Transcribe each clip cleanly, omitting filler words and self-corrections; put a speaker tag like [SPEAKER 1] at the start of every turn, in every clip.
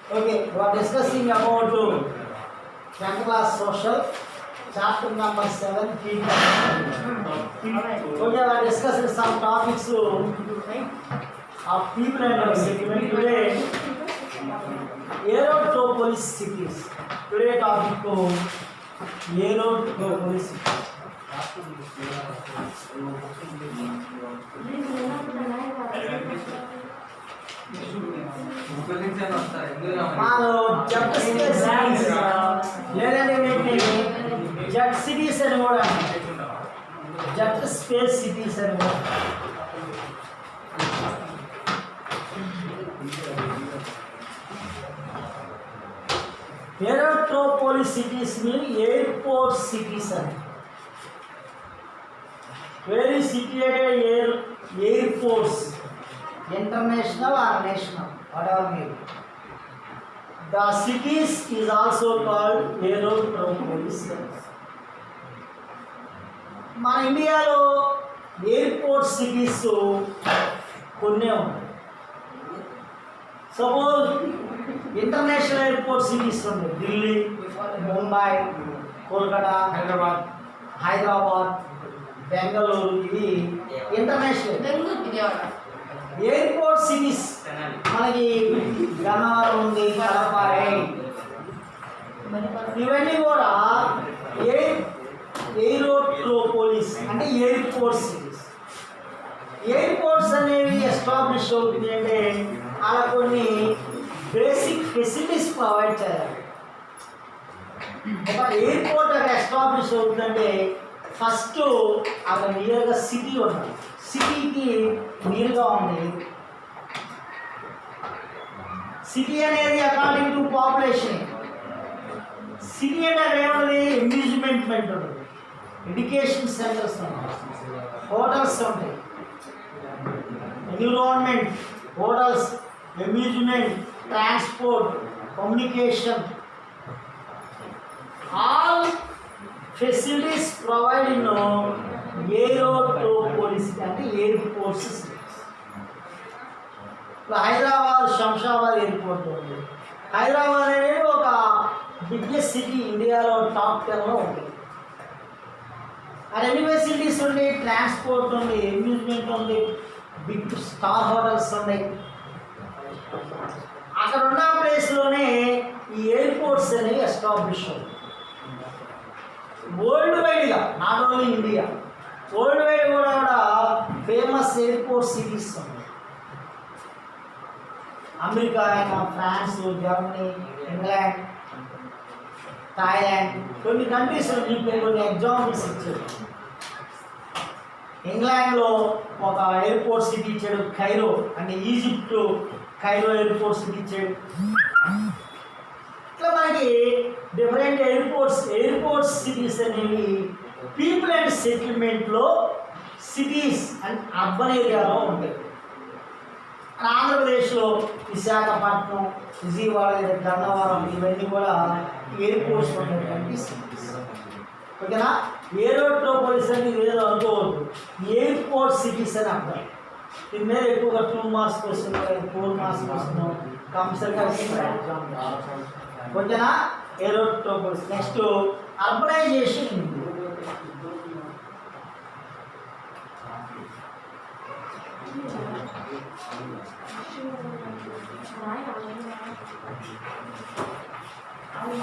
[SPEAKER 1] Okay, we are discussing about 10th class social, chapter number 7, people. Okay, we are discussing some topics of people and settlement. Today, aerotropolis cities. Today topic of aerotropolis cities. Jet space cities లేదంటే jet cities అని కూడా జట్ space cities అని కూడా ఏరోట్రోపోలిస్ cities ని airport cities అని very situated airports international or national, whatever may be. The cities is also called aerotropolis. మన ఇండియాలో airport cities కొన్నే ఉన్నాయి. సపోజ్ ఇంటర్నేషనల్ ఎయిర్పోర్ట్ సిటీస్ ఉన్నాయి. ఢిల్లీ, ముంబై, కోల్కతా, హైదరాబాద్, బెంగళూరు, ఇవి ఇంటర్నేషనల్ ఎయిర్పోర్ట్ సిటీస్. మనకి గన్నవరం ఉంది, కడపారే, ఇవన్నీ కూడా ఎయిరోట్రోపోలిస్ అంటే ఎయిర్పోర్ట్ సిటీస్. ఎయిర్పోర్ట్స్ అనేవి ఎస్టాబ్లిష్ అవుతుంది అంటే అలా కొన్ని బేసిక్ ఫెసిలిటీస్ ప్రొవైడ్ చేయాలి. ఒక ఎయిర్పోర్ట్ అక్కడ ఎస్టాబ్లిష్ అవుతుందంటే ఫస్ట్ అక్కడ నియర్గా సిటీ ఉండాలి. సిటీకి నీరుగా ఉంది. సిటీ అనేది అకార్డింగ్ టు పాపులేషన్. సిటీ అంటే అక్కడ ఏముంటుంది? అమ్యూజ్మెంట్ ఉంటుంది, ఎడ్యుకేషన్ సెంటర్స్ ఉంటాయి, హోటల్స్ ఉంటాయి, environment, hotels, amusement, transport, communication, all facilities provide in aerotropolis అంటే ఎయిర్పోర్ట్స్. ఇప్పుడు హైదరాబాద్ శంషాబాద్ ఎయిర్పోర్ట్ ఉంది. హైదరాబాద్ అనేది ఒక బిగ్గెస్ట్ సిటీ, ఇండియాలో టాప్ 10లో ఉంటుంది. అక్కడ ఎన్ని ఫెసిలిటీస్ ఉంది? ట్రాన్స్పోర్ట్ ఉంది, అమ్యూజ్మెంట్ ఉంది, బిగ్ స్టార్ హోటల్స్ ఉన్నాయి. అక్కడ ఉన్న ప్లేస్లోనే ఈ ఎయిర్పోర్ట్స్ అనేవి ఎస్టాబ్లిష్ అవుతాయి. వరల్డ్ వైడ్గా, not only India, world wide కూడా ఫేమస్ ఎయిర్పోర్ట్ సిటీస్ ఉన్నాయి. అమెరికా అయినా, ఫ్రాన్స్, జర్మనీ, ఇంగ్లాండ్, థాయిలాండ్, కొన్ని కంట్రీస్ కొన్ని ఎగ్జాంపుల్స్ ఇచ్చారు. ఇంగ్లాండ్లో ఒక ఎయిర్పోర్ట్ సిటీ ఇచ్చాడు, కైరో అంటే ఈజిప్ట్, కైరో ఎయిర్పోర్ట్ సిటీ ఇచ్చాడు. ఇట్లా మనకి డిఫరెంట్ ఎయిర్పోర్ట్స్ సిటీస్ అనేవి పీపుల్ అండ్ సెటిల్మెంట్లో సిటీస్ అండ్ అర్బన్ ఏరియాలో ఉంటాయి. ఆంధ్రప్రదేశ్లో విశాఖపట్నం, విజయవాడ, గన్నవరం, ఇవన్నీ కూడా ఎయిర్పోర్ట్స్ ఉన్నటువంటి సిటీస్. ఓకేనా? ఏరోట్రోపోలిస్ అంటే ఏదో అనుకోవద్దు, ఎయిర్పోర్ట్ సిటీస్ అని అర్థం. దీని మీద ఎక్కువగా 2 మార్క్స్ క్వశ్చన్, 4 మార్క్స్ క్వశ్చన్ కంపల్సరీగా ఎగ్జామ్. ఓకేనా? ఏరోట్రోపోలిస్. నెక్స్ట్ అర్బనైజేషన్ ఉంది.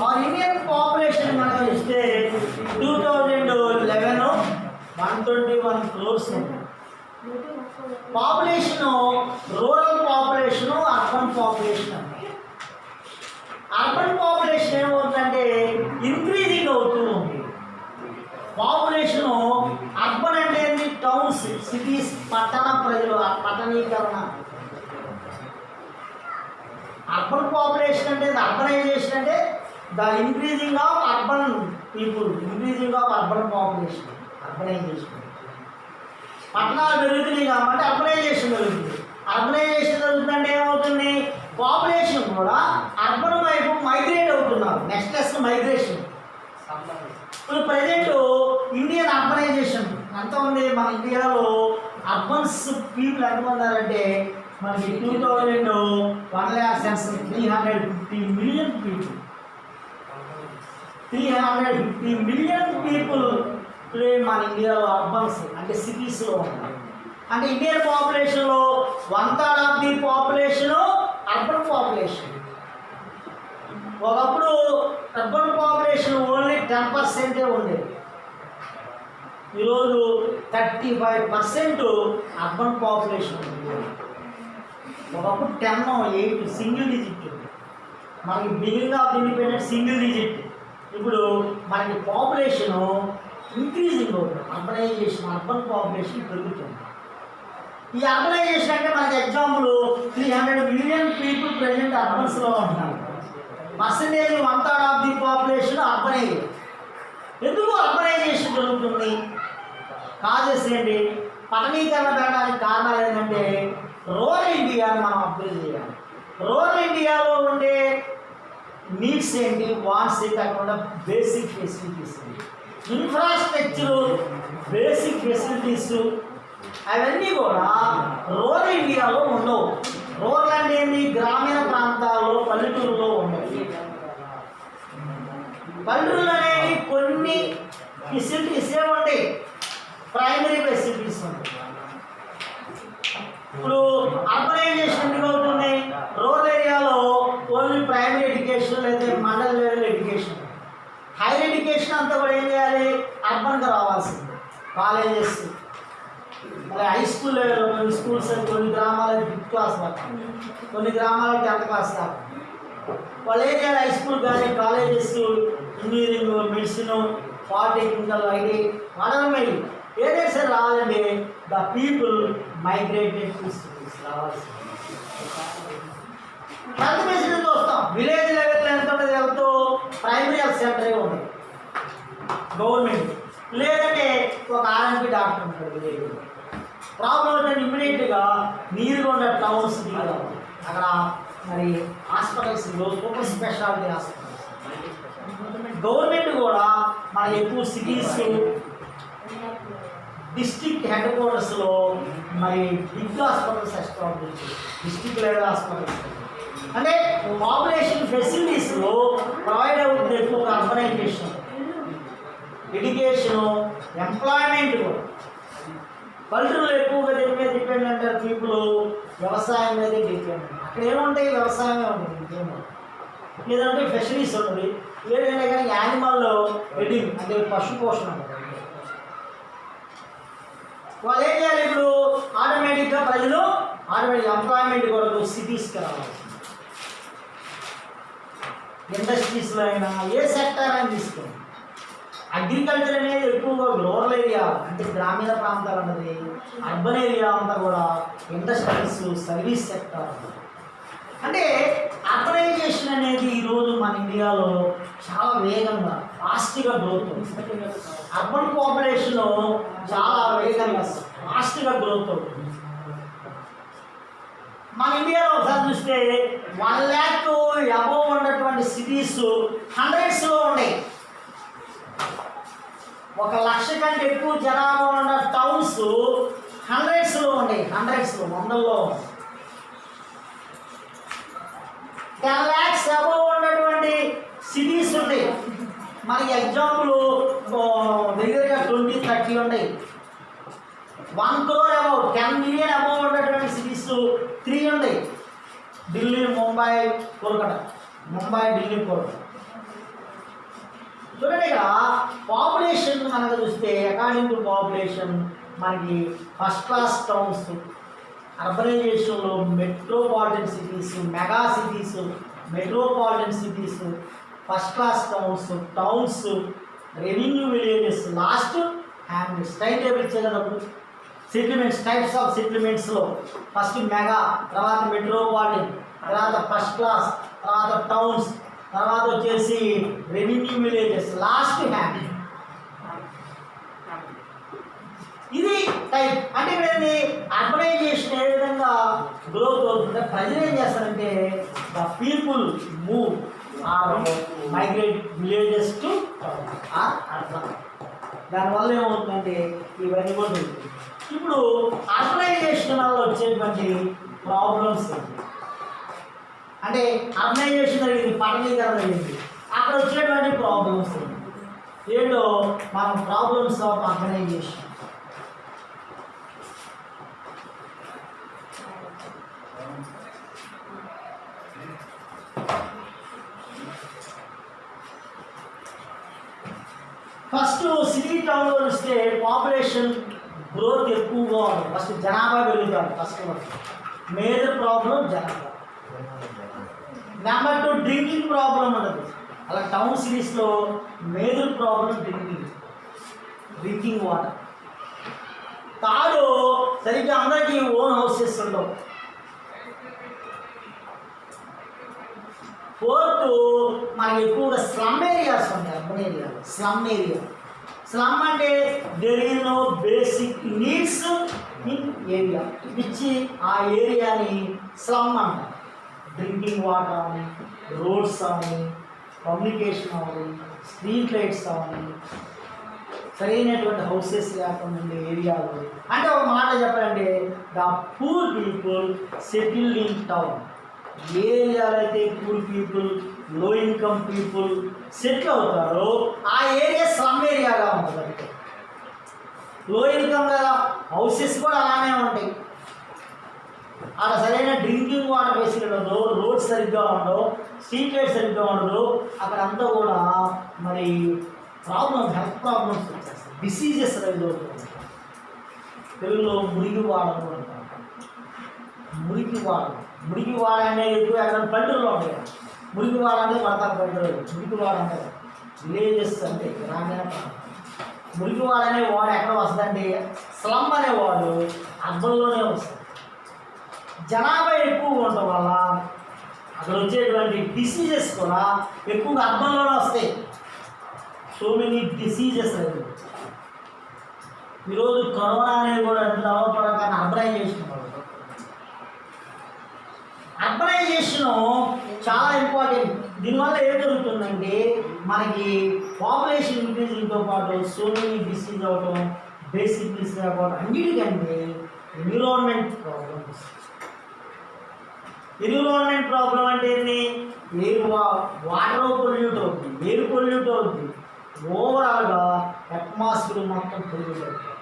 [SPEAKER 1] our Indian population మనం ఇస్తే 2011 121 crores ఉంది. Population rural population, urban population ఉంది. అర్బన్ పాపులేషన్ ఏమవుతుందంటే ఇంక్రీజింగ్ అవుతూ ఉంది. పాపులేషన్ అర్బన్ అంటే ఏంటి? టౌన్స్, సిటీస్, పట్టణ ప్రజలు, పట్టణీకరణ. అర్బన్ పాపులేషన్ అంటే అర్బనైజేషన్ అంటే the increasing of urban people, increasing of urban population, urbanization. పట్టణాలు పెరుగుతున్నాయి కాబట్టి అర్బనైజేషన్ పెరుగుతుంది. అర్బనైజేషన్ జరుగుతుందంటే ఏమవుతుంది? పాపులేషన్ కూడా అర్బన్ వైపు మైగ్రేట్ అవుతున్నారు. Next less migration. ఇప్పుడు ప్రజెంట్ ఇండియన్ అర్బనైజేషన్ ఎంత ఉంది? మన ఇండియాలో అర్బన్స్ పీపుల్ ఎంతమంది ఉన్నారంటే మనకి 2001 census 350 million people 350 million people today మన ఇండియాలో అర్బన్స్ అంటే సిటీస్లో ఉన్నారు. అంటే ఇండియన్ పాపులేషన్లో 1/3 of the population urban population. ఒకప్పుడు అర్బన్ పాపులేషన్ ఓన్లీ 10% ఉండేది. ఈరోజు 35% అర్బన్ పాపులేషన్ ఉంది. ఒకప్పుడు 10, 8 సింగిల్ డిజిట్. మనకి beginning of independent single digit. ఇప్పుడు మనకి పాపులేషన్ ఇంక్రీజింగ్ అవుతుంది. అర్బనైజేషన్, అర్బన్ పాపులేషన్ పెరుగుతుంది. ఈ అర్బనైజేషన్ అంటే మనకి ఎగ్జాంపుల్ 300 మిలియన్ పీపుల్ ప్రెజెంట్ అర్బన్స్లో ఉంటున్నారు. Percentage 1/3 of the population urbanise. ఎందుకు అర్బనైజేషన్ జరుగుతుంది? కాజెస్ ఏంటి? పట్టణీకరణ పెరగడానికి కారణాలు ఏంటంటే రూరల్ ఇండియాని మనం అప్గ్రేడ్ చేయాలి. రూరల్ ఇండియాలో ఉండే నీడ్స్ ఏంటి, వాంట్స్ ఏంటి, అక్కడ basic facilities, infrastructure, basic facilities అవన్నీ కూడా రూరల్ ఇండియాలో ఉండవు. రూరల్ అంటే ఏంటి? గ్రామీణ ప్రాంతాల్లో, పల్లెటూరులో ఉండవు. పల్లెటూరులు అనేవి కొన్ని ఫెసిలిటీసే ఉంటాయి, ప్రైమరీ ఫెసిలిటీస్ ఉంటాయి. ఇప్పుడు అర్బనైజేషన్ ఎందుకు అవుతుంది? రూరల్ ఏరియాలో ఓన్లీ ప్రైమరీ ఎడ్యుకేషన్ లేదా mandal level education. Higher education అంతా కూడా ఏం చేయాలి? అర్బన్గా రావాల్సింది. కాలేజెస్, మళ్ళీ హై స్కూల్ లెవెల్లో కొన్ని స్కూల్స్ కొన్ని గ్రామాలకు 5th క్లాస్ దాకా, కొన్ని గ్రామాలకు 10th క్లాస్ దాకా. వాళ్ళు ఏం చేయాలి? హై స్కూల్ కానీ colleges, engineering, medicine, polytechnical, IT, మనమే ఏదైనా సరే రావాలండి. The people migrated to cities రావాల్సింది. హెల్త్ ఫెసిలిటీస్ వస్తాం. విలేజ్ లెవెల్లో ఎంత ఉంటుంది హెల్త్? ప్రైమరీ హెల్త్ సెంటరే ఉంటుంది గవర్నమెంట్. లేదంటే ఒక ఆర్ఎంపీ డాక్టర్ ఉంటాడు విలేజ్లో. ప్రాబ్లం ఏంటంటే ఇమ్మీడియట్గా నీరుగొండ టౌన్స్ దిగాలి. అక్కడ మరి hospitals, super speciality hospitals. Government కూడా మన ఎక్కువ సిటీస్, డిస్ట్రిక్ట్ హెడ్ క్వార్టర్స్లో మరి big hospitals establish, district level hospitals. అంటే పాపులేషన్ ఫెసిలిటీస్లో ప్రొవైడ్ అవుతుంది ఎక్కువ అర్బనైజేషన్, ఎడ్యుకేషను, ఎంప్లాయ్మెంట్ కూడా. పల్లెటూరులో ఎక్కువగా దేని మీద డిపెండ్ అంటారు పీపుల్? వ్యవసాయం మీదే డిపెండ్. అక్కడ ఏముంటాయి? వ్యవసాయమే ఉంటుంది, ఇంకేమో. లేదంటే ఫెసిలిటీస్ ఉంటుంది. లేదంటే కానీ యానిమల్ వెడ్డింగ్ అంటే పశు పోషణ ఉంటుంది. వాళ్ళు ఏం చేయాలి? ఇప్పుడు ఆటోమేటిక్గా ప్రజలు ఎంప్లాయ్మెంట్ కొరకు సిటీస్కి రావాలి. ఇండస్ట్రీస్లో అయినా ఏ సెక్టర్ అయినా తీసుకోండి. అగ్రికల్చర్ అనేది ఎక్కువగా రూరల్ ఏరియా అంటే గ్రామీణ ప్రాంతాలు అన్నది. అర్బన్ ఏరియా అంతా కూడా ఇండస్ట్రీస్, సర్వీస్ సెక్టర్. అంటే అర్బనైజేషన్ అనేది ఈరోజు మన ఇండియాలో చాలా వేగంగా ఫాస్ట్గా గ్రోత్ అవుతుంది. అర్బన్ పాపులేషన్ చాలా వేగంగా ఫాస్ట్గా గ్రోత్ అవుతుంది. మన ఇండియాలో ఒకసారి చూస్తే 1 lakh అబోవ్ ఉన్నటువంటి సిటీస్ హండ్రెడ్స్లో ఉన్నాయి. 1,00,000 కంటే ఎక్కువ జనాభా ఉన్న టౌన్స్ హండ్రెడ్స్లో ఉన్నాయి. హండ్రెడ్స్లో, వందల్లో. 10 lakhs అబోవ్ ఉన్నటువంటి సిటీస్ ఉంటాయి. మనకి ఎగ్జాంపుల్ దగ్గరగా 20-30 ఉన్నాయి. 1 crore అబౌవ్, 10 million అబౌవ్ ఉన్నటువంటి సిటీస్ 3 ఉన్నాయి. ఢిల్లీ, ముంబై, కోల్కతా. ముంబై, ఢిల్లీ, కోల్కతా. చూడండి, ఇక్కడ పాపులేషన్ మనకు చూస్తే అకార్డింగ్ టు పాపులేషన్ మనకి ఫస్ట్ క్లాస్ టౌన్స్, అర్బనైజేషన్లో metropolitan cities, mega cities, metropolitan cities, first class towns, revenue villages, last hamlets. Time table ఇచ్చేటప్పుడు సెటిల్మెంట్స్, టైప్స్ ఆఫ్ సెటిల్మెంట్స్లో ఫస్ట్ మెగా, తర్వాత మెట్రోపాలిటన్, తర్వాత ఫస్ట్ క్లాస్, తర్వాత టౌన్స్, తర్వాత వచ్చేసి రెవెన్యూ విలేజెస్, లాస్ట్ హ్యామ్. ఇది type. అంటే ఇక్కడ అర్బనైజేషన్ ఏ విధంగా గ్రోత్ అవుతుంటే ప్రజలు ఏం చేస్తారంటే the people move or migrate villages to or urban. దానివల్ల ఏమవుతుందంటే ఇవన్నీ కూడా ఇప్పుడు అర్బనైజేషన్ వల్ల వచ్చేటువంటి ప్రాబ్లమ్స్ అంటే అర్బనైజేషన్ జరిగింది, పట్టణీకరణ జరిగింది, అక్కడ వచ్చేటువంటి ప్రాబ్లమ్స్ ఏంటో మనం problems of urbanization. First city టౌన్లో వస్తే పాపులేషన్ గ్రోత్ ఎక్కువగా ఉంది, ఫస్ట్ జనాభా పెరుగుతారు. ఫస్ట్ మేజర్ ప్రాబ్లం జనాభా. నెంబర్ 2 డ్రింకింగ్ ప్రాబ్లం ఉండదు. అలా టౌన్ సిటీస్లో major problem drinking water. Third సరిగ్గా అందరికీ ఓన్ హౌసెస్ ఉండవు. ఫోర్త్ మనకి ఎక్కువగా స్లమ్ ఏరియాస్ ఉంటాయి. అర్బన్ ఏరియాలో స్లమ్ అంటే there is no basic needs in area, ఇచ్చి ఆ ఏరియాని స్లమ్ అంటారు. డ్రింకింగ్ వాటర్ అని, రోడ్స్ అని, కమ్యూనికేషన్ అవని, స్ట్రీట్ లైట్స్ అవని, సరైనటువంటి హౌసెస్ లేకుండా ఉండే ఏరియాలు. అంటే ఒక మాట చెప్పాలంటే the poor people settled in town. ఏ ఏరియాలో అయితే poor people, low income people settle అవుతారో ఆ ఏరియా స్లమ్ ఏరియాగా ఉంటుంది. అంటే లో ఇన్కమ్ కదా, హౌసెస్ కూడా అలానే ఉంటాయి. అక్కడ సరైన డ్రింకింగ్ వాటర్ ఫెసిలిటీ ఉండదు, రోడ్స్ సరిగ్గా ఉండవు, స్ట్రీట్ లైట్ సరిగ్గా ఉండదు. అక్కడంతా కూడా మరి ప్రాబ్లమ్స్, హెల్త్ ప్రాబ్లమ్స్ వచ్చేస్తాయి, డిసీజెస్ రైజ్ అవుతుంది. తెలుగులో మురికివాడలు అంటారు. మురికివాడ అనేది ఎక్కువ అక్కడ పల్లెటూరులో ఉంటాయి. మురికివాడ అంటే పడతారు పల్లెటూరు, మురికివాడ అంటే విలేజెస్ అంటే గ్రామీణ ప్రాంతం. మురికివాడ అనే వాడు ఎక్కడ వస్తుందంటే స్లమ్ అనేవాడు అర్బన్లోనే వస్తుంది. జనాభా ఎక్కువ ఉండటం వల్ల అక్కడ వచ్చేటువంటి డిసీజెస్ కూడా ఎక్కువగా అర్బన్లోనే వస్తాయి. సో మెనీ డిసీజెస్ అనేది ఈరోజు కరోనా అనేది కూడా ఎంత అవపడగానే అర్బనైజేషన్. అర్బనైజేషన్ చాలా ఇంపార్టెంట్. దీనివల్ల ఏం జరుగుతుందంటే మనకి పాపులేషన్ ఇంక్రీజింగ్తో పాటు సో మెనీ డిసీజ్ అవ్వటం, బేసిక్ డిసీజ్ అవ్వడం, అన్నిటికంటే ఎన్విరాన్మెంట్ ప్రాబ్లమ్స్. ఎన్విరాన్మెంట్ ప్రాబ్లం అంటే ఏంటి? వాటర్ పొల్యూట్ అవుతుంది, ఎయిర్ పొల్యూట్ అవుతుంది, ఓవరాల్గా అట్మాస్ఫియర్ మొత్తం పొల్యూట్ అవుతుంది,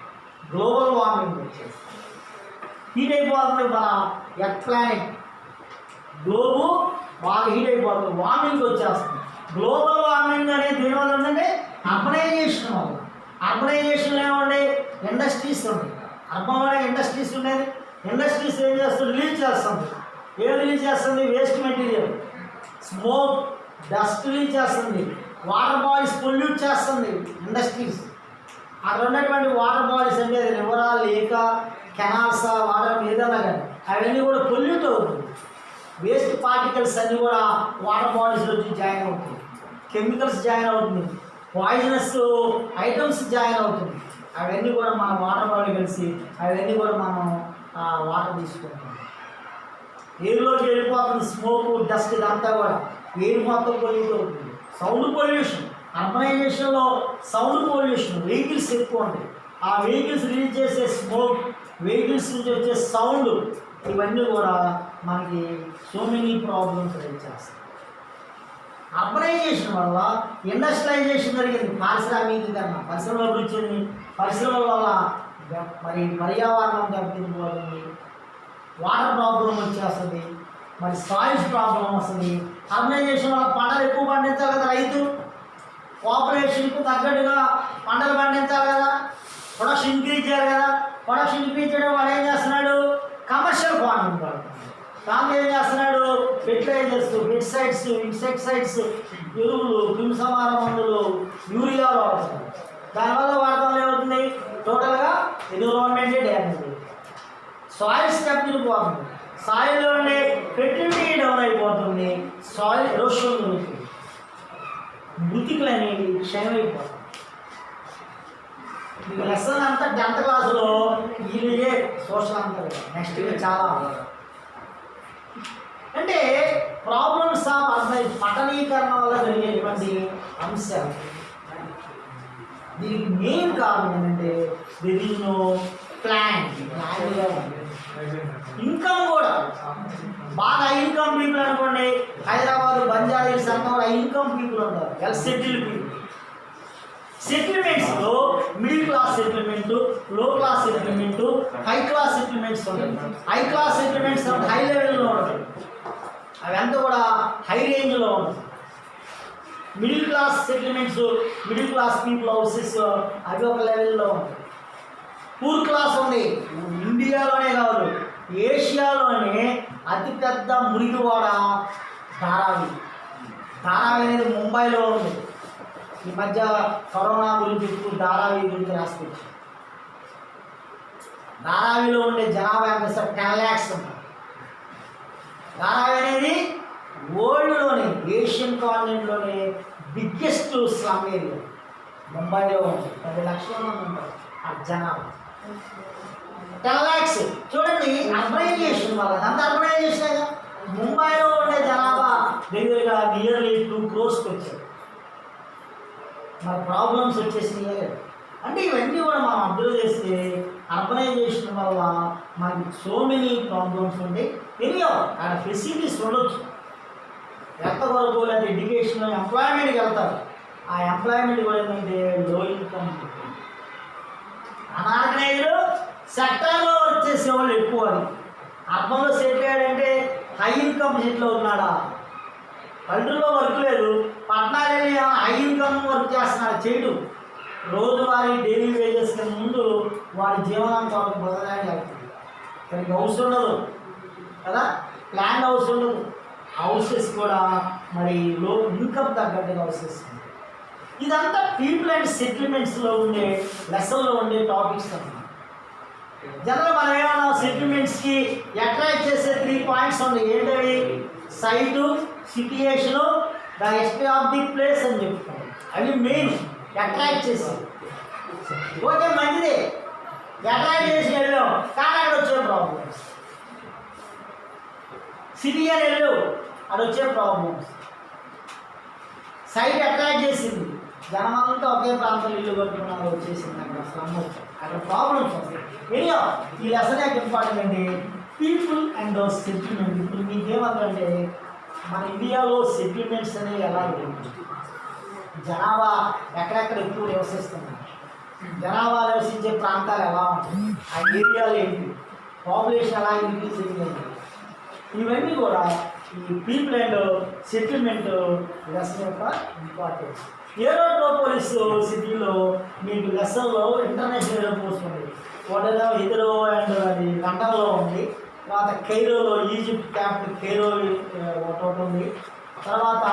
[SPEAKER 1] గ్లోబల్ వార్మింగ్ వచ్చేసి హీట్ అయిపోతుంది. మన ఎర్త్ ప్లానెట్ గ్లోబు బాగా హీట్ అయిపోతుంది, వార్మింగ్ వచ్చేస్తుంది. గ్లోబల్ వార్మింగ్ అనేది దేనివల్ల ఉందంటే అర్బనైజేషన్ వల్ల. అర్బనైజేషన్లో ఏమండి ఇండస్ట్రీస్ ఉంటాయి. అర్బన్లోనే ఇండస్ట్రీస్ ఉండేది. ఇండస్ట్రీస్ ఏం చేస్తుంది? రిలీజ్ చేస్తుంది. ఏం రిలీజ్ చేస్తుంది? Waste material, smoke, dust release చేస్తుంది. వాటర్ బాడీస్ పొల్యూట్ చేస్తుంది ఇండస్ట్రీస్. అక్కడ ఉన్నటువంటి వాటర్ బాడీస్ అంటే రివరా, లేక, కెనాల్స్, వాటర్ ఏదైనా కానీ అవన్నీ కూడా పొల్యూట్ అవుతుంది. వేస్ట్ పార్టికల్స్ అన్నీ కూడా వాటర్ బాడీస్లో వచ్చి జాయిన్ అవుతుంది, కెమికల్స్ జాయిన్ అవుతుంది, పాయిజనస్ ఐటమ్స్ జాయిన్ అవుతుంది. అవన్నీ కూడా మన వాటర్ బాడీ కలిసి అవన్నీ కూడా మనం వాటర్ తీసుకుంటాం. ఎయిర్లోకి వెళ్ళిపోతుంది స్మోక్, డస్ట్, ఇదంతా కూడా ఎయిర్ మొత్తం పొల్యూట్ అవుతుంది. సౌండ్ పొల్యూషన్, అర్బనైజేషన్లో సౌండ్ పొల్యూషన్, వెహికల్స్ ఎక్కువ ఉంటాయి. ఆ వెహికల్స్ రిలీజ్ చేసే స్మోక్, వెహికల్స్ నుంచి వచ్చే సౌండ్, ఇవన్నీ కూడా మనకి సో మెనీ ప్రాబ్లమ్స్ రైజ్ చేస్తాయి. అర్బనైజేషన్ వల్ల ఇండస్ట్రియలైజేషన్ జరిగింది, పారిశ్రామికీకరణ, పరిశ్రమల అభివృద్ధి, పరిశ్రమల వల్ల మరి పర్యావరణం దెబ్బతింటుంది, వాటర్ ప్రాబ్లం వచ్చేస్తుంది, మరి సాయిల్స్ ప్రాబ్లం వస్తుంది. అర్బనైజేషన్ వల్ల పంటలు ఎక్కువ పండించాలి కదా రైతు, పాపులేషన్కు తగ్గట్టుగా పంటలు పండించాలి కదా, ప్రొడక్షన్ ఇంక్రీజ్ చేయాలి కదా. ప్రొడక్షన్ ఇంక్రీజ్ చేయడం వాడు ఏం చేస్తున్నాడు? కమర్షియల్ ఫార్మింగ్ పడుతుంది. దాంట్లో ఏం చేస్తున్నాడు? ఫెర్టిలైజర్స్, పెస్టిసైడ్స్, ఇన్సెక్టిసైడ్స్, ఎరువులు, క్రిమిసంహార మందులు, యూరియాలు వాడుతున్నారు. దానివల్ల వాడటం ఏమవుతుంది? టోటల్గా ఎన్విరాన్మెంటే డ్యామేజ్ అవుతుంది. సాయిల్ స్టెప్ తిరిగిపోతుంది, సాయిల్లో ఉండే ఫెర్టిలిటీ డౌన్ అయిపోతుంది, సాయిల్ ఎరోషన్ జరుగుతుంది, మృతికలు అనేవి క్షయమైపోతుంది. మీకు లెసన్ అంతా 10th క్లాసులో ఇదే సోషల్ అంతా నెక్స్ట్ చాలా అంటే ప్రాబ్లమ్స్ ఆఫ్ పట్టణీకరణ వల్ల జరిగేటువంటి అంశాలు. దీనికి మెయిన్ కారణం ఏంటంటే there is no plan. Income కూడా బాగా ఇన్కమ్ పీపుల్ అనుకోండి, హైదరాబాద్ బంజారా హిల్స్ అంతా కూడా ఇన్కమ్ పీపుల్ ఉంటారు, వెల్ సెటిల్డ్ పీపుల్. సెటిల్మెంట్స్లో middle class settlement, low class settlement, high class settlements ఉంటాయి. హై క్లాస్ సెటిల్మెంట్స్ హై లెవెల్లో ఉంటాయి, అవంతా కూడా హై రేంజ్లో ఉంటాయి. Middle class settlements, middle class people houses అవి ఒక లెవెల్లో ఉంటాయి. పూర్ క్లాస్ ఉంది, ఇండియాలోనే కాదు ఏషియాలోనే అతిపెద్ద మురికివాడ ధారావి. ధారావి అనేది ముంబైలో ఉంది. ఈ మధ్య కరోనా గురించి ఇప్పుడు ధారావి గురించి రాసుకొచ్చి, ధారావిలో ఉండే జనాభా ఎంత సార్? 10 lakhs ఉంటారు. ధారావి అనేది వరల్డ్లోనే, ఏషియన్ కాంటినెంట్లోనే బిగ్గెస్ట్ స్లమ్ ఏరియా. ముంబైలో ఉంది, 10 లక్షల మంది ఉంటారు ఆ జనాభా. 10 lakhs చూడండి, అర్బనైజేషన్ వల్ల అంత అర్బనైజేషన్. ముంబైలో ఉండే జనాభా దగ్గరగా నియర్లీ 2 crores వచ్చారు. మరి ప్రాబ్లమ్స్ వచ్చేసినాయి అంటే ఇవన్నీ కూడా మనం అబ్జర్వ్ చేస్తే అర్బనైజేషన్ వల్ల మనకి సో మెనీ ప్రాబ్లమ్స్ ఉంటాయి. ఎనియో ఆడ ఫెసిలిటీస్ ఉండొచ్చు, ఎంత వరకు లేదా ఎడ్యుకేషన్, ఎంప్లాయ్మెంట్కి వెళ్తారు. ఆ ఎంప్లాయ్మెంట్ కూడా ఏంటంటే లో ఇన్కమ్, అనార్గనైజ్డ్ సెక్టర్లో వర్క్ చేసేవాళ్ళు ఎక్కువ. అది అర్బన్లో సెటిల్ అయ్యాడంటే హై ఇన్కమ్ సెటిల్ అవుతున్నాడా? పల్లెటూరులో వర్క్ లేదు, పట్టణాలు వెళ్ళి హై ఇన్కమ్ వర్క్ చేస్తున్నాడు, చేయడు. రోజువారీ డైలీ వేజెస్ కింద ముందు వాడి జీవనాన్ని వాళ్ళకి బదలాడి అవుతుంది. ఇక్కడికి హౌస్ ఉండదు కదా, ప్లాన్ హౌస్ ఉండదు. హౌసెస్ కూడా మరి లో ఇన్కమ్ తగ్గట్టుగా హౌసెస్. ఇదంతా పీపుల్ అండ్ సెటిల్మెంట్స్లో ఉండే లెసన్లో ఉండే టాపిక్స్ అన్నమాట. జనరల్ మనం ఏమన్నా సెటిల్మెంట్స్కి అట్రాక్ట్ చేసే 3 points ఉన్నాయి. ఏంటవి? Site, situation, the history of the place అని చెప్తాం. అవి మెయిన్ అట్రాక్ట్ చేసి. ఓకే, మంచిదే, అట్రాక్ట్ చేసి వెళ్ళాం, కానీ అక్కడ వచ్చే ప్రాబ్లమ్స్. సిటీ అని వెళ్ళు, అక్కడ వచ్చే ప్రాబ్లమ్స్. సైట్ అట్రాక్ట్ చేసింది, జనమంతా ఒకే ప్రాంతంలో ఇల్లు కట్టుకున్నారు, వచ్చేసింది, అక్కడ స్లమ్ వచ్చాయి, అక్కడ ప్రాబ్లమ్స్ వస్తాయి. ఏయో ఈ లెసన్ యొక్క ఇంపార్టెంట్ అంటే పీపుల్ అండ్ సెటిల్మెంట్. ఇప్పుడు మీకేమంటే మన ఇండియాలో సెటిల్మెంట్స్ అనేవి ఎలా ఉంటాయి, జనాభా ఎక్కడెక్కడ ఎక్కువ నివసిస్తున్నారు, జనాభా నివసించే ప్రాంతాలు ఎలా ఉంటాయి, ఆ ఏరియాలు ఏంటి, పాపులేషన్ ఎలా ఇంక్రీజ్ అయింది, ఇవన్నీ కూడా ఈ పీపుల్ అండ్ సెటిల్మెంట్ లెసన్ యొక్క ఇంపార్టెన్స్. ఏరోట్రోపోలిస్ సిటీలో మీకు లెసన్లో ఇంటర్నేషనల్ ఎయిర్పోర్ట్స్ ఉంది. ఒకటేమో ఇతరో అండ్ అది లండన్లో ఉంది. తర్వాత కైరోలో, ఈజిప్ట్ క్యాపిటల్ కైరో ఒకటి ఉంది. తర్వాత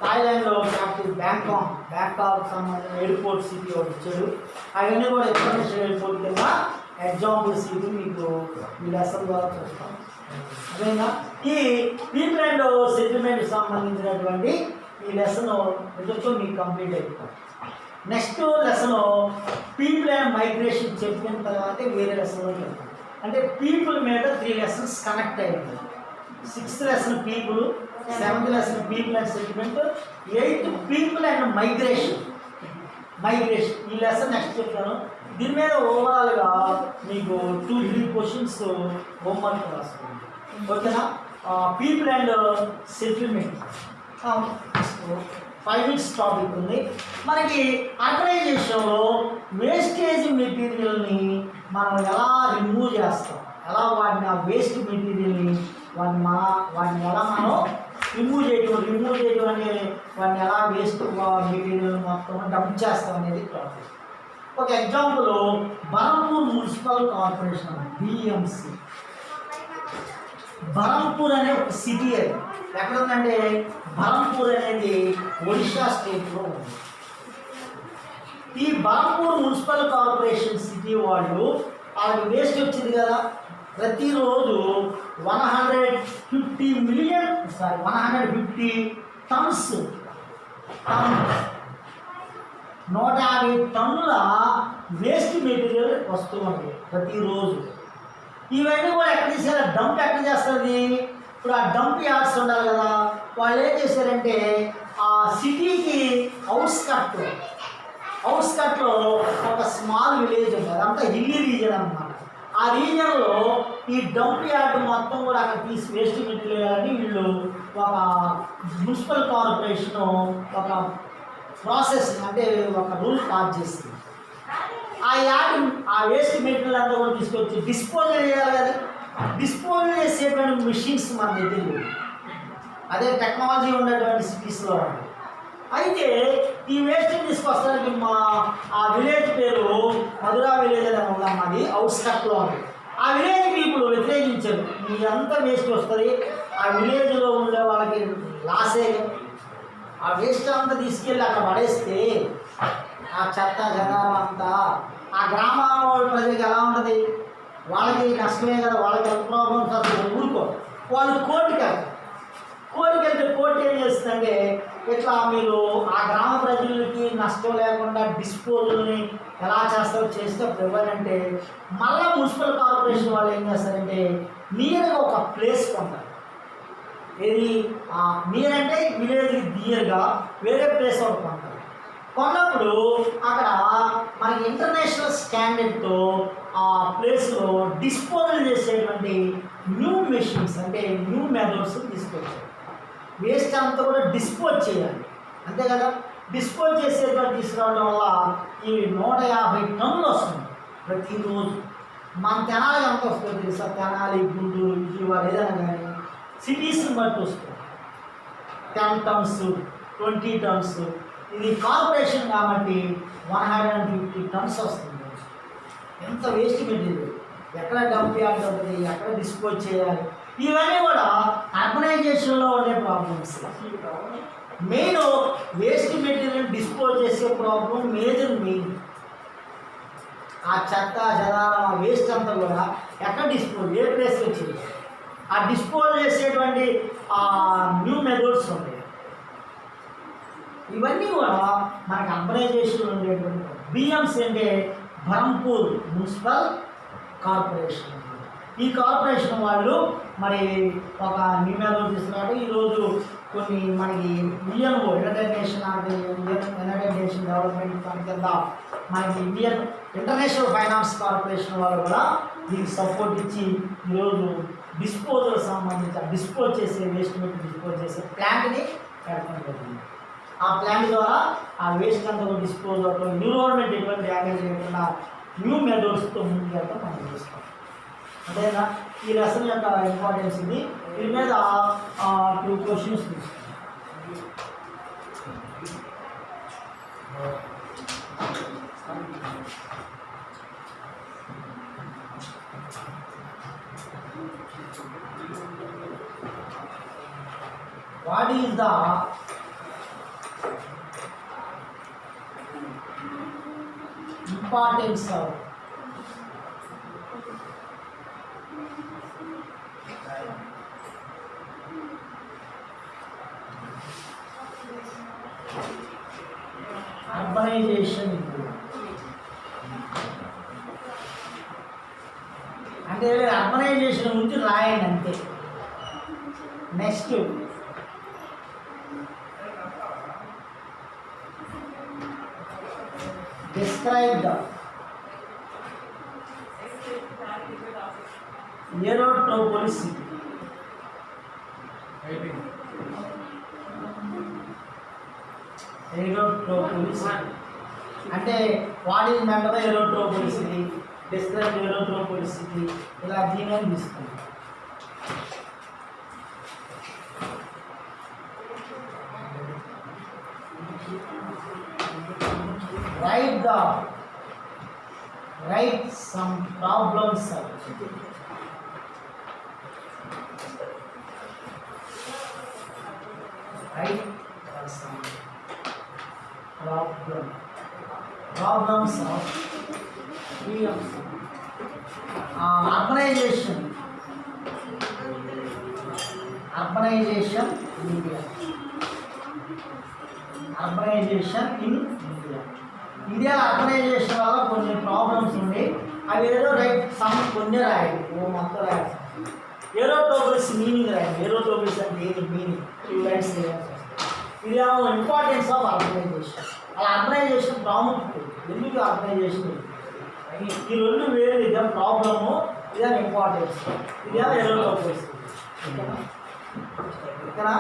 [SPEAKER 1] థాయిలాండ్లో క్యాపిటల్ బ్యాంకాక్ సంబంధించిన ఎయిర్పోర్ట్ సిటీ ఒకటి ఇచ్చాడు. అవన్నీ కూడా ఇంటర్నేషనల్ ఎయిర్పోర్ట్ కింద ఎగ్జాంపుల్స్ ఇవి మీకు ఈ లెసన్ ద్వారా చూస్తాం. అదేనా ఈ పీపుల్ అండ్ సెటిల్మెంట్ సంబంధించినటువంటి ఈ లెసన్ ఎదురుతో మీకు కంప్లీట్ అయిపోతుంది. Next lesson people and migration చెప్పిన తర్వాతే వేరే లెసన్లో చెప్తాం. అంటే పీపుల్ మీద 3 lessons కనెక్ట్ అయ్యింది. 6th lesson people, 7th lesson people and settlement, 8th people and migration. ఈ లెసన్ నెక్స్ట్ చెప్తాను. దీని మీద ఓవరాల్గా మీకు 2-3 questions హోంవర్క్ రాసుకోండి. ఓకేనా? People and settlement 5 minutes topic ఉంది. మనకి ఆర్గనైజేషన్లో వేస్టేజ్ మెటీరియల్ని మనం ఎలా రిమూవ్ చేస్తాం, ఎలా వాటిని ఆ వేస్ట్ మెటీరియల్ని వాటిని ఎలా మనం రిమూవ్ చేయడం అంటే వాటిని ఎలా వేస్ట్ మెటీరియల్ మొత్తం డంప్ చేస్తాం అనేది టాపిక్. ఒక example Berhampur municipal corporation, BMC. Berhampur అనే ఒక సిటీ, అది ఎక్కడ ఉందంటే బరంపూర్ అనేది ఒడిషా స్టేట్లో ఉంది. ఈ బరంపూర్ మున్సిపల్ కార్పొరేషన్ సిటీ వాళ్ళు వాళ్ళకి వేస్ట్ వచ్చింది కదా, ప్రతిరోజు 150 tons 150 టన్నుల వేస్ట్ మెటీరియల్ వస్తూ ఉంది ప్రతిరోజు. ఇవన్నీ కూడా ఎక్కడ తీసారు, డంప్ ఎక్కడ చేస్తుంది? ఇప్పుడు ఆ డంప్ యార్డ్స్ ఉండాలి కదా, వాళ్ళు ఏం చేశారంటే ఆ సిటీకి అవుట్స్కట్లో ఒక స్మాల్ విలేజ్ ఉంది, అదంతా హిల్లీ రీజన్ అన్నమాట. ఆ ఆ రీజియన్లో ఈ డంప్ యార్డ్ మొత్తం కూడా అక్కడ తీసి వేస్ట్ మెటీరియల్ అని వీళ్ళు ఒక మున్సిపల్ కార్పొరేషన్ ఒక ప్రాసెస్ అంటే ఒక రూల్ పాస్ చేసింది. ఆ యార్డ్ ఆ వేస్ట్ మెటీరియల్ అంతా కూడా తీసుకొచ్చి డిస్పోజల్ చేయాలి కదా. డిస్పోజల్ చేసేటువంటి మిషన్స్ మన దగ్గర లేవు. అదే టెక్నాలజీ ఉండేటువంటి సిటీస్లో ఉంది. అయితే ఈ వేస్ట్ తీసుకొస్తానికి ఆ విలేజ్ పేరు మధురా విలేజ్ అని ఉందాం, అది అవుట్స్కట్లో ఉంది. ఆ విలేజ్ పీపుల్ వ్యతిరేకించారు, మీ అంతా వేస్ట్ వస్తుంది, ఆ విలేజ్లో ఉండే వాళ్ళకి లాసే, ఆ వేస్ట్ అంతా తీసుకెళ్ళి అక్కడ పడేస్తే ఆ చెత్త జనాభా అంతా ఆ గ్రామాల ప్రజలకు ఎలా ఉంటుంది, వాళ్ళకి నష్టమే కదా, వాళ్ళకి ఎంత ప్రాబ్లమ్స్ అసలు ఊరుకో. వాళ్ళు కోర్టుకి వెళ్తారు. కోర్టుకి వెళ్తే కోర్టు ఏం చేస్తుందంటే ఇట్లా మీరు ఆ గ్రామ ప్రజలకి నష్టం లేకుండా డిస్పోజల్ని ఎలా చేస్తారో చేస్తే ఎవరంటే మళ్ళీ మున్సిపల్ కార్పొరేషన్ వాళ్ళు ఏం చేస్తారంటే నియర్గా ఒక ప్లేస్ కొంటారు. ఏది నియర్ అంటే విలేజ్కి నియర్గా వేరే ప్లేస్ ఒకటి కొంటారు. కొన్నప్పుడు అక్కడ మనకి ఇంటర్నేషనల్ స్టాండర్డ్తో ఆ ప్లేస్లో డిస్పోజల్ చేసేటువంటి న్యూ మెషిన్స్ అంటే న్యూ మెథడ్స్ తీసుకొచ్చారు. వేస్ట్ అంతా కూడా డిస్పోజ్ చేయాలి, అంతే కదా. డిస్పోజ్ చేసేటువంటి తీసుకురావడం వల్ల ఈ 150 టన్నులు వస్తుంది ప్రతిరోజు. మన తెనాలి ఎంత వస్తుంది తెలుసా? తెనాలి, గుంటూరు, విజయవాడ ఏదైనా కానీ సిటీస్ని బట్టి వస్తుంది. 10 టన్స్, 20 టన్స్. ఇది కార్పొరేషన్ కాబట్టి 150 టన్స్ వస్తుంది. ఎంత వేస్ట్ మెటీరియల్, ఎక్కడ డంప్ యార్డ్ ఉంటుంది, ఎక్కడ డిస్పోజ్ చేయాలి, ఇవన్నీ కూడా అర్బనైజేషన్లో ఉండే problems. Main waste material dispose చేసే ప్రాబ్లం మెయిన్. ఆ చెత్త చెదారం ఆ వేస్ట్ అంతా కూడా ఎక్కడ డిస్పోజ్, ఏ ప్లేస్కి వచ్చింది, ఆ డిస్పోజ్ చేసేటువంటి న్యూ మెథడ్స్ ఉంటాయి. ఇవన్నీ కూడా మనకి అర్బనైజేషన్లో ఉండేటువంటి బిఎంసీ అంటే బరంపూర్ మున్సిపల్ కార్పొరేషన్. ఈ కార్పొరేషన్ వాళ్ళు మరి ఒక న్యూ మెథడ్ తీసుకున్నారు. ఈరోజు కొన్ని మనకి UNO United nation development fund కింద మనకి ఇండియన్ ఇంటర్నేషనల్ ఫైనాన్స్ కార్పొరేషన్ వాళ్ళు కూడా దీనికి సపోర్ట్ ఇచ్చి ఈరోజు డిస్పోజల్ సంబంధించి డిస్పోజ్ చేసే వేస్ట్ మెటీరియల్ డిస్పోజ్ చేసే ప్లాంట్ని పెట్టడం జరిగింది. ఆ ప్లాంట్ ద్వారా ఆ వేస్ట్ అంతా డిస్పోజ్ అవుతాం, ఎన్విరాన్మెంట్ ఎటువంటి డ్యామేజ్ లేకుండా న్యూ మెథడ్స్తో ముందుకెళ్తాం మనం చేస్తాం. అంతేనా? ఈ లెసన్ యొక్క ఇంపార్టెన్స్ ఇది. దీని మీద 2 క్వశ్చన్స్ తీసుకుంటాం. What is the importance of urbanization? అంటే అర్బనైజేషన్ గురించి రాయండి అంతే. Next describe the aerotropolicity. Aerotropolicity అంటే what is meant by aerotropolicity, describe aerotropolicity, ఇలా దీని తీసుకుంటాం. Write some problems. Write some problems of urbanization in India. Urbanization in India. India urbanization వల్ల కొన్ని ప్రాబ్లమ్స్ ఉన్నాయి. అవి ఏదో కొన్ని రాయండి, మొత్తం రాయండి. ఏరోట్రోపోలిస్ మీనింగ్ రాయండి. ఏరోట్రోపోలిస్ అంటే ఏంటి మీనింగ్, 2 లైన్స్ రాయాల్సి వస్తుంది. ఇది ఇంపార్టెన్స్ ఆఫ్ అర్బనైజేషన్. అలా అర్బనైజేషన్ ప్రాముఖ్యత, ఎందుకు అర్బనైజేషన్ ఈ రెండు వేరు, ఇదే ప్రాబ్లము, ఇదే ఇంపార్టెన్స్, ఇదే ఎర్రర్ ఓకేనా?